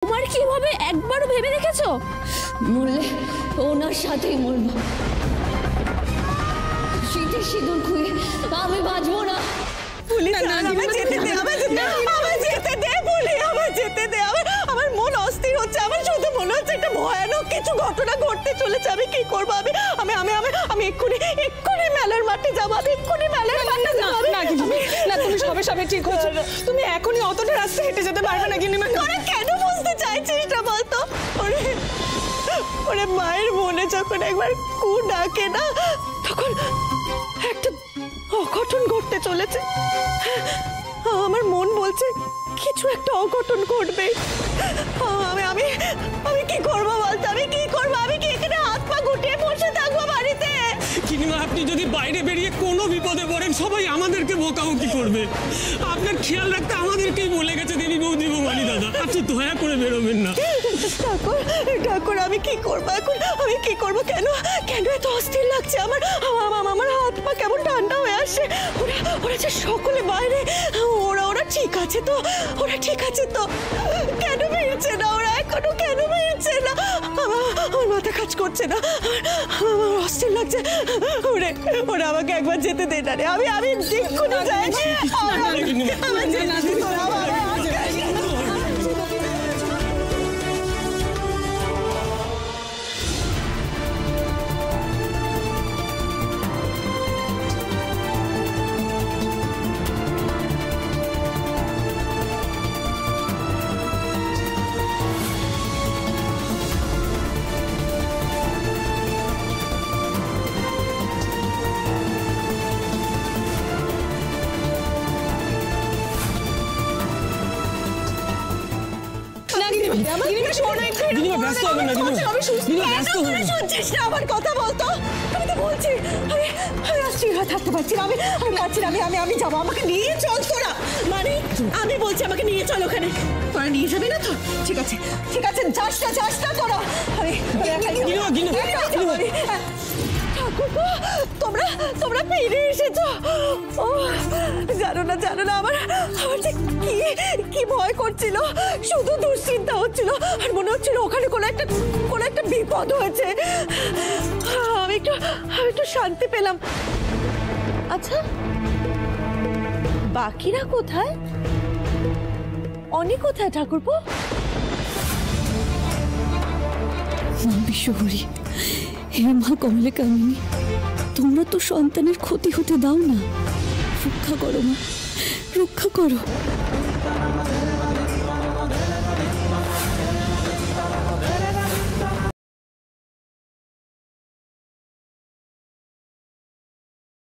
তোমার কি হবে একবারও ভেবে দেখেছো? মরলে ওনার সাথেই মরবো। শীতের সিঁদুর খুঁয়ে আমি বাঁচবো না। আমার মন অস্থির হচ্ছে। আমার শুধু মনে হচ্ছে একটা ভয়ানক কিছু ঘটনা ঘটতে চলেছে। আমি কি করবো? আমি এক্ষুনি মেলার মাঠে যাবো। আমি এক্ষুনি মেলার মাঠে যাবো। না, তুমি সবে ঠিক হচ্ছে। তুমি এখনই অতটা রাস্তা হেঁটে যেতে পারবে না গিন্নিমা। তোরা কেন বুঝতে চাইছিস না বলতো? ওরে মায়ের মনে যখন একবার কু ডাকে না, তখন একটা অঘটন ঘটতে চলেছে। আমার মন বলছে কিছু একটা অঘটন ঘটবে। আমি কি করবো বলতো? আমি কি করবো? আমি কি এখানে হাত পা গুটিয়ে বসে থাকবো বাড়িতে? কিনিমা, আপনি যদি বাইরে বেরিয়ে কোনো বিপদে পড়েন সবাই আমাদেরকে বকাবকি করবে। আপনার খেয়াল রাখতে আমাদেরকেই বলে গেছে দেবী বৌদি বৌমানি দাদা। আপনি দয়া করে বেরোবেন না। ঠাকুর, আমি কি করবো এখন? আমি কি করবো? কেন এত অস্থির লাগছে? আমার হাত পা কেমন ঠান্ডা হয়ে আসছে। ওরা যে সকলে বাইরে। ওরা ঠিক আছে তো? ওরা ঠিক আছে তো? কেন বেরোচ্ছে না ওরা এখনো? কেন বেরোচ্ছে না? আমার মাথা কাজ করছে না। আমার অস্থির লাগছে। ওরা আমাকে একবার যেতে দে না রে। আমি এক্ষুনি যাই। আমার কথা বলতো। আমি তো বলছি আমি অস্থির হয়ে থাকতে পারছি না। আমি পারছি না। আমি যাবো। আমাকে নিয়ে চল তোরা। মানে আমি বলছি আমাকে নিয়ে চল ওখানে। তোরা নিয়ে যাবি না তো? ঠিক আছে যাস না তোরা। তোমরা ফিরে এসেছো। ও জানো না আমার যে কি ভয় করছিল। শুধু দুশ্চিন্তা হচ্ছিল আর মনে হচ্ছিল ওখানে কোনো একটা বিপদ হয়েছে। আমি একটু শান্তি পেলাম। আচ্ছা, বাকিরা কোথায়? অনি কোথায় ঠাকুরপো? মা বিশ্বহরি, হে মা কমলে কামিনী, তোমরা তো সন্তানের ক্ষতি হতে দাও না। রক্ষা করো মা, রক্ষা করো।